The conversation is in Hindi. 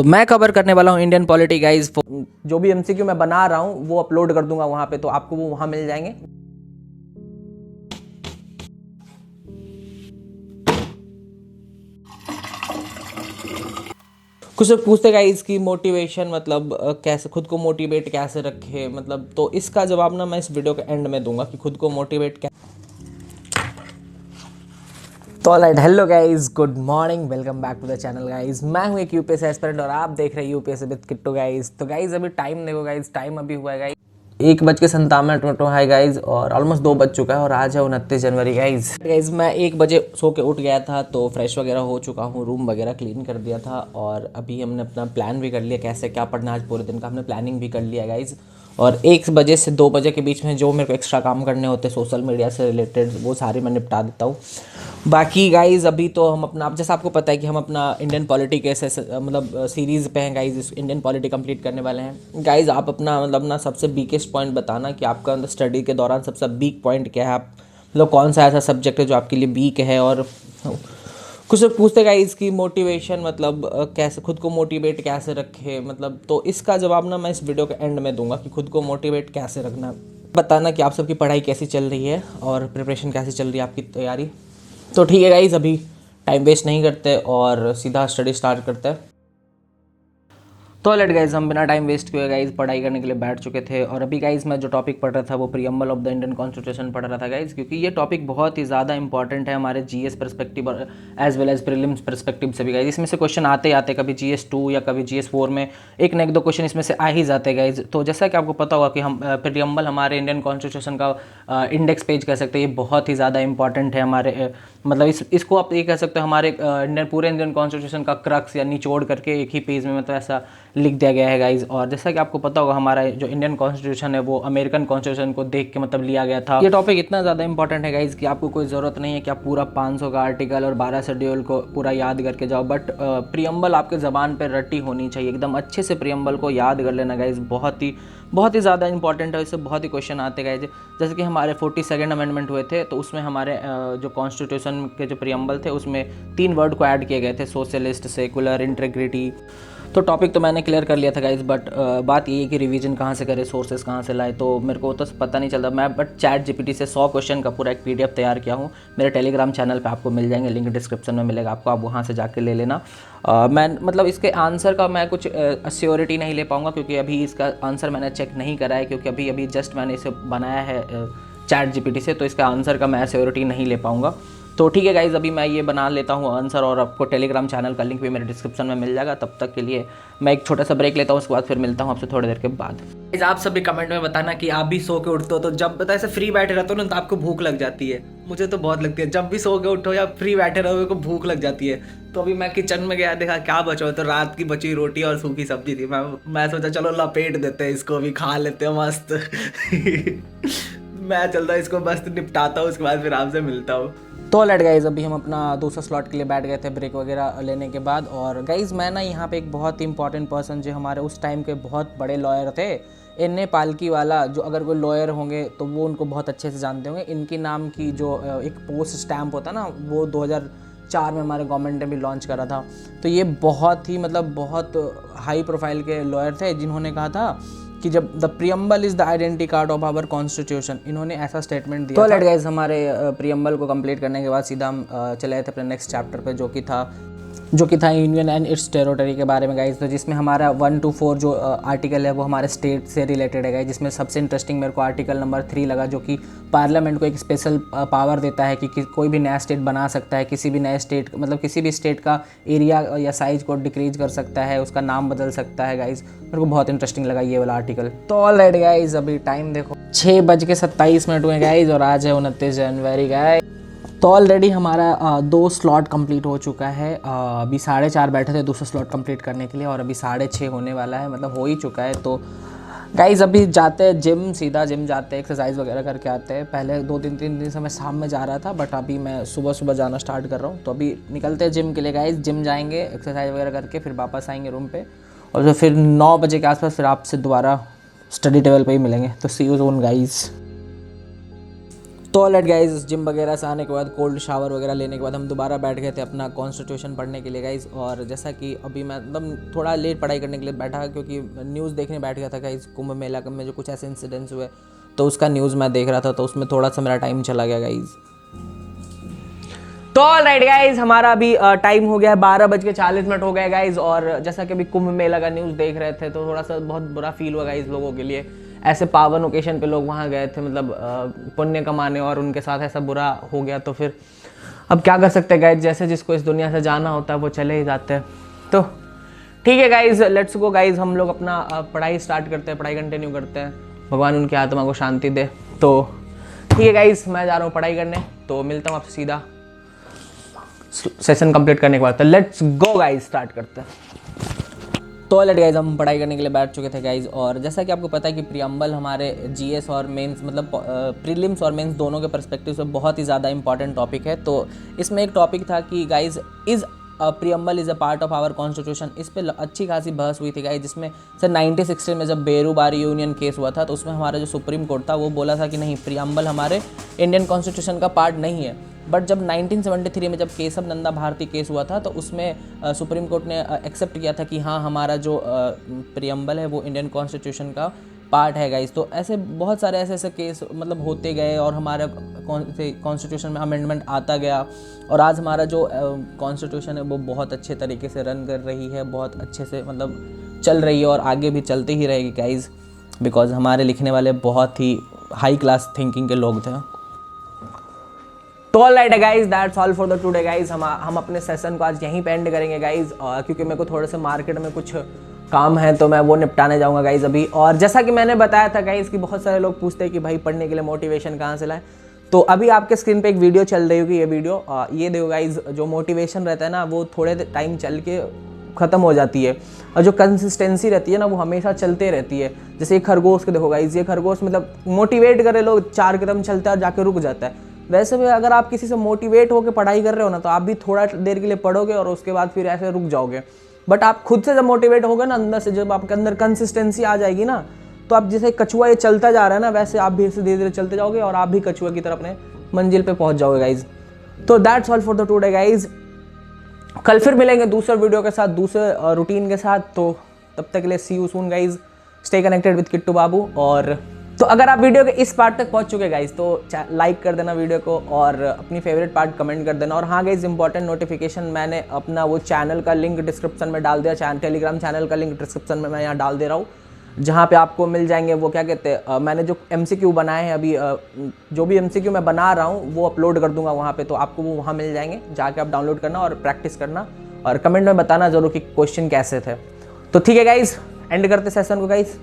तो मैं कवर करने वाला हूँ इंडियन पॉलिटी गाइज। जो भी एमसीक्यू मैं बना रहा हूँ वो अपलोड कर दूंगा वहाँ पे, तो आपको वो वहाँ मिल जाएंगे। कुछ लोग पूछते गाइज कि मोटिवेशन मतलब कैसे खुद को मोटिवेट कैसे रखे, मतलब तो इसका जवाब ना मैं इस वीडियो के एंड में दूंगा कि खुद को मोटिवेट। तो all right, hello guys, good morning, welcome back to the channel guys. मैं हूं एक यूपीएससी एस्पिरेंट और आप देख रहे हैं यूपीएससी विद किट्टू गाइज। तो गाइज अभी टाइम देखो गाइज, टाइम अभी हुआ है गाइज 1:57 है गाइज, और ऑलमोस्ट 2 बज चुका है और आज है 29 जनवरी गाइज। मैं 1 बजे सो के उठ गया था, तो फ्रेश वगैरह हो चुका हूँ, रूम वगैरह क्लीन कर दिया था और अभी हमने अपना प्लान भी कर लिया कैसे क्या पढ़ना आज पूरे दिन का, हमने प्लानिंग भी कर लिया गाइज। और 1 बजे से 2 बजे के बीच में जो मेरे को एक्स्ट्रा काम करने होते हैं सोशल मीडिया से रिलेटेड वो सारे मैं निपटा देता हूँ। बाकी गाइज अभी तो हम अपना, अब जैसा आपको पता है कि हम अपना इंडियन पॉलिटी कैसे मतलब सीरीज़ पे हैं गाइज, इस इंडियन पॉलिटी कंप्लीट करने वाले हैं गाइज। आप अपना मतलब ना सबसे वीकेस्ट पॉइंट बताना कि आपका स्टडी के दौरान सबसे वीक पॉइंट क्या है, आप मतलब कौन सा ऐसा सब्जेक्ट है जो आपके लिए वीक है। और कुछ लोग पूछते गाइज कि मोटिवेशन मतलब कैसे खुद को मोटिवेट कैसे रखे, मतलब तो इसका जवाब ना मैं इस वीडियो के एंड में दूंगा कि खुद को मोटिवेट कैसे रखना। बताना कि आप सबकी पढ़ाई कैसी चल रही है और प्रिपरेशन कैसी चल रही है, आपकी तैयारी। तो ठीक है गाइज, अभी टाइम वेस्ट नहीं करते और सीधा स्टडी स्टार्ट करते हैं। तो लेट गाइज, हम बिना टाइम वेस्ट किए गाइज पढ़ाई करने के लिए बैठ चुके थे। और अभी गाइज मैं जो टॉपिक पढ़ रहा था वो preamble of the Indian constitution पढ़ रहा था गाइज, क्योंकि ये टॉपिक बहुत ही ज़्यादा इंपॉर्टेंट है हमारे जीएस पर्सपेक्टिव और as well as prelims perspective से भी गाइज। इसमें से क्वेश्चन आते आते कभी GS2 या कभी GS4 में एक न एक दो क्वेश्चन इसमें से आ ही जाते गाइज। तो जैसा कि आपको पता होगा कि हम प्रियम्बल हमारे इंडियन कॉन्स्टिट्यूशन का इंडेक्स पेज कह सकते हैं, ये बहुत ही ज़्यादा इंपॉर्टेंट है हमारे मतलब इसको आप ये कह सकते हो हमारे इंडियन पूरे इंडियन कॉन्स्टिट्यूशन का क्रक्स या निचोड़ करके एक ही पेज में मतलब ऐसा लिख दिया गया है गाइज। और जैसा कि आपको पता होगा हमारा जो इंडियन कॉन्स्टिट्यूशन है वो अमेरिकन कॉन्स्टिट्यूशन को देख के मतलब लिया गया था। ये टॉपिक इतना ज़्यादा इंपॉर्टेंट है गाइज कि आपको कोई ज़रूरत नहीं है कि आप पूरा 500 का आर्टिकल और 12 शेड्यूल को पूरा याद करके जाओ, बट प्रियम्बल आपके ज़बान पर रटी होनी चाहिए, एकदम अच्छे से प्रियम्बल को याद कर लेना गाइज। बहुत ही ज़्यादा इंपॉर्टेंट है, इससे बहुत ही क्वेश्चन आते गए। जैसे कि हमारे 42nd अमेंडमेंट हुए थे, तो उसमें हमारे जो कॉन्स्टिट्यूशन के जो प्रियम्बल थे उसमें 3 वर्ड को ऐड किए गए थे, सोशलिस्ट, सेकुलर, इंटीग्रिटी। तो टॉपिक तो मैंने क्लियर कर लिया था गाइज, बट बात ये है कि रिवीजन कहाँ से करें, सोर्सेज कहाँ से लाए, तो मेरे को तो पता नहीं चलता। मैं बट चैट जीपीटी से 100 क्वेश्चन का पूरा एक PDF तैयार किया हूँ, मेरे टेलीग्राम चैनल पे आपको मिल जाएंगे, लिंक डिस्क्रिप्शन में मिलेगा आपको, आप वहाँ से जाके ले लेना। मैं मतलब इसके आंसर का मैं कुछ श्योरिटी नहीं ले पाऊँगा क्योंकि अभी इसका आंसर मैंने चेक नहीं करा है, क्योंकि अभी जस्ट मैंने इसे बनाया है चैट जीपीटी से, तो इसका आंसर का मैं श्योरिटी नहीं ले पाऊँगा। तो ठीक है गाइज, अभी मैं ये बना लेता हूँ आंसर और आपको टेलीग्राम चैनल का लिंक भी मेरे डिस्क्रिप्शन में मिल जाएगा। तब तक के लिए मैं एक छोटा सा ब्रेक लेता हूँ, उसके बाद फिर मिलता हूँ आपसे थोड़ी देर के बाद। गाइज आप सभी कमेंट में बताना कि आप भी सो के उठते हो, तो जब पता ऐसे फ्री बैठे रहते हो ना तो आपको भूख लग जाती है। मुझे तो बहुत लगती है, जब भी सो के उठो या फ्री बैठे रहो को भूख लग जाती है। तो अभी मैं किचन में गया, देखा क्या बचा हो, तो रात की बची रोटी और सूखी सब्जी थी। मैं सोचा चलो लपेट देते हैं इसको, भी खा लेते हैं मस्त। मैं चलता इसको मस्त निपटाता हूँ, उसके बाद फिर आपसे मिलता हूँ। तो लेट गाइज, अभी हम अपना दूसरा स्लॉट के लिए बैठ गए थे ब्रेक वगैरह लेने के बाद। और गाइज मैं ना यहाँ पे एक बहुत ही इंपॉर्टेंट पर्सन जो हमारे उस टाइम के बहुत बड़े लॉयर थे, N.A. पालकी वाला, जो अगर कोई लॉयर होंगे तो वो उनको बहुत अच्छे से जानते होंगे। इनकी नाम की जो एक पोस्ट स्टैम्प होता है ना, वो 2004 में हमारे गवर्नमेंट ने भी लॉन्च करा था। तो ये बहुत ही मतलब बहुत हाई प्रोफाइल के लॉयर थे जिन्होंने कहा था कि जब the preamble is the identity card of our constitution, इन्होंने ऐसा स्टेटमेंट दिया। तो लेट गाइस, हमारे प्रियम्बल को कंप्लीट करने के बाद सीधा हम चले गए थे अपने नेक्स्ट चैप्टर पे, जो कि था यूनियन एंड इट्स टेरिटरी के बारे में गाइज। तो जिसमें हमारा 1 to 4 जो आर्टिकल है वो हमारे स्टेट से रिलेटेड है गाइज। जिसमें सबसे इंटरेस्टिंग मेरे को आर्टिकल नंबर 3 लगा, जो कि पार्लियामेंट को एक स्पेशल पावर देता है कि कोई भी नया स्टेट बना सकता है, किसी भी नए स्टेट मतलब किसी भी स्टेट का एरिया या साइज को डिक्रीज कर सकता है, उसका नाम बदल सकता है गाइज। मेरे को बहुत इंटरेस्टिंग लगा ये वाला आर्टिकल। तो ऑलराइट गाइज, अभी टाइम देखो 6:27 हुए गाइज और आज है 29 जनवरी गाइज। तो ऑलरेडी हमारा 2 स्लॉट कंप्लीट हो चुका है। अभी 4:30 बैठे थे दूसरा स्लॉट कंप्लीट करने के लिए और अभी 6:30 होने वाला है, मतलब हो ही चुका है। तो गाइज अभी जाते हैं जिम, सीधा जिम जाते हैं, एक्सरसाइज वगैरह करके आते हैं। पहले 2-3 दिन से मैं शाम में जा रहा था, बट अभी मैं सुबह जाना स्टार्ट कर रहा हूँ। तो अभी निकलते हैं जिम के लिए गाइज, जिम जाएंगे, एक्सरसाइज वगैरह करके फिर वापस आएंगे रूम पे, और फिर 9 बजे के आसपास फिर आपसे दोबारा स्टडी टेबल पर ही मिलेंगे। तो सी यू सून गाइज। तो ऑलराइट गाइज, जिम वगैरह से आने के बाद कोल्ड शावर वगैरह लेने के बाद हम दोबारा बैठ गए थे अपना कॉन्स्टिट्यूशन पढ़ने के लिए गाइज। और जैसा कि अभी मैं मतलब थोड़ा लेट पढ़ाई करने के लिए बैठा क्योंकि न्यूज़ देखने बैठ गया था गाइज। कुंभ मेला में जो कुछ ऐसे इंसिडेंट्स हुए तो उसका न्यूज़ मैं देख रहा था, तो उसमें थोड़ा सा मेरा टाइम चला गया गाइज। तो ऑलराइट गाइज, हमारा अभी टाइम हो गया है 12:40 हो गए गाइज। और जैसा कि अभी कुंभ मेला का न्यूज़ देख रहे थे तो थोड़ा सा बहुत बुरा फील हुआ गाइज लोगों के लिए। ऐसे पावन ओकेशन पे लोग वहाँ गए थे मतलब पुण्य कमाने, और उनके साथ ऐसा बुरा हो गया तो फिर अब क्या कर सकते हैं गाइज। जैसे जिसको इस दुनिया से जाना होता है वो चले ही जाते हैं। तो ठीक है गाइज, लेट्स गो गाइज, हम लोग अपना पढ़ाई स्टार्ट करते हैं, पढ़ाई कंटिन्यू करते हैं। भगवान उनकी आत्मा को शांति दे। तो ठीक है गाइज, मैं जा रहा हूँ पढ़ाई करने, तो मिलता हूँ आपसे सीधा सेशन कंप्लीट करने के बाद। तो लेट्स गो गाइज, स्टार्ट करते हैं। तो ऑलरेड गाइज, हम पढ़ाई करने के लिए बैठ चुके थे गाइज। और जैसा कि आपको पता है कि प्रीएम्बल हमारे जीएस और मेंस मतलब प्रीलिम्स और मेंस दोनों के पर्सपेक्टिव से बहुत ही ज़्यादा इंपॉर्टेंट टॉपिक है। तो इसमें एक टॉपिक था कि guys is preamble is a part of our constitution. इस पर अच्छी खासी बहस हुई थी गाइज, जिसमें सर 1916 में जब बेरूबारी यूनियन केस हुआ था तो उसमें हमारा जो सुप्रीम कोर्ट था वो बोला था कि नहीं, प्रीएम्बल हमारे इंडियन कॉन्स्टिट्यूशन का पार्ट नहीं है। बट जब 1973 में जब केशव नंदा भारती केस हुआ था तो उसमें सुप्रीम कोर्ट ने एक्सेप्ट किया था कि हाँ, हमारा जो प्रीएम्बल है वो इंडियन कॉन्स्टिट्यूशन का पार्ट है गाइस। तो ऐसे बहुत सारे ऐसे केस मतलब होते गए और हमारा कॉन्स्टिट्यूशन में अमेंडमेंट आता गया। और आज हमारा जो कॉन्स्टिट्यूशन है वो बहुत अच्छे तरीके से रन कर रही है, बहुत अच्छे से मतलब चल रही है और आगे भी चलती ही रहेगी गाइज, बिकॉज हमारे लिखने वाले बहुत ही हाई क्लास थिंकिंग के लोग थे। तो alright guys, that's all for the today guys. हम अपने सेशन को आज यहीं पे एंड करेंगे गाइज, क्योंकि मेरे को थोड़े से मार्केट में कुछ काम है तो मैं वो निपटाने जाऊंगा गाइज अभी। और जैसा कि मैंने बताया था गाइज कि बहुत सारे लोग पूछते हैं कि भाई पढ़ने के लिए मोटिवेशन कहाँ से लाएं, तो अभी आपके स्क्रीन पे एक वीडियो चल रही होगी, ये वीडियो ये देखो गाइज। जो मोटिवेशन रहता है ना वो थोड़े टाइम चल के ख़त्म हो जाती है, और जो कंसिस्टेंसी रहती है ना वो हमेशा चलते रहती है। जैसे एक खरगोश के देखो गाइज, ये खरगोश मतलब मोटिवेट करे लोग 4 कदम चलता है और जाके रुक जाता है। वैसे भी अगर आप किसी से मोटिवेट होकर पढ़ाई कर रहे हो ना तो आप भी थोड़ा देर के लिए पढ़ोगे और उसके बाद फिर ऐसे रुक जाओगे। बट आप खुद से जब मोटिवेट होगे ना अंदर से, जब आपके अंदर कंसिस्टेंसी आ जाएगी ना, तो आप जैसे कछुआ ये चलता जा रहा है ना वैसे आप भी धीरे धीरे चलते जाओगे और आप भी कछुआ की तरह अपने मंजिल पे पहुंच जाओगे गाइज। तो that's all for the today guys. कल फिर मिलेंगे दूसरे वीडियो के साथ, दूसरे रूटीन के साथ। तो तब तक के लिए see you soon guys, stay connected with Kittu Babu. और तो अगर आप वीडियो के इस पार्ट तक पहुंच चुके गाइज तो लाइक कर देना वीडियो को और अपनी फेवरेट पार्ट कमेंट कर देना। और हाँ गाइज, इंपॉर्टेंट नोटिफिकेशन, मैंने अपना वो चैनल का लिंक डिस्क्रिप्शन में डाल दिया, टेलीग्राम चैनल का लिंक डिस्क्रिप्शन में मैं यहाँ डाल दे रहा हूँ, जहाँ पे आपको मिल जाएंगे वो क्या कहते हैं, मैंने जो MCQ बनाए हैं अभी, जो भी MCQ मैं बना रहा हूँ वो अपलोड कर दूंगा वहाँ पे, तो आपको वो वहाँ मिल जाएंगे, जाके आप डाउनलोड करना और प्रैक्टिस करना और कमेंट में बताना जरूर कि क्वेश्चन कैसे थे। तो ठीक है गाइज, एंड करते सेशन को गाइज।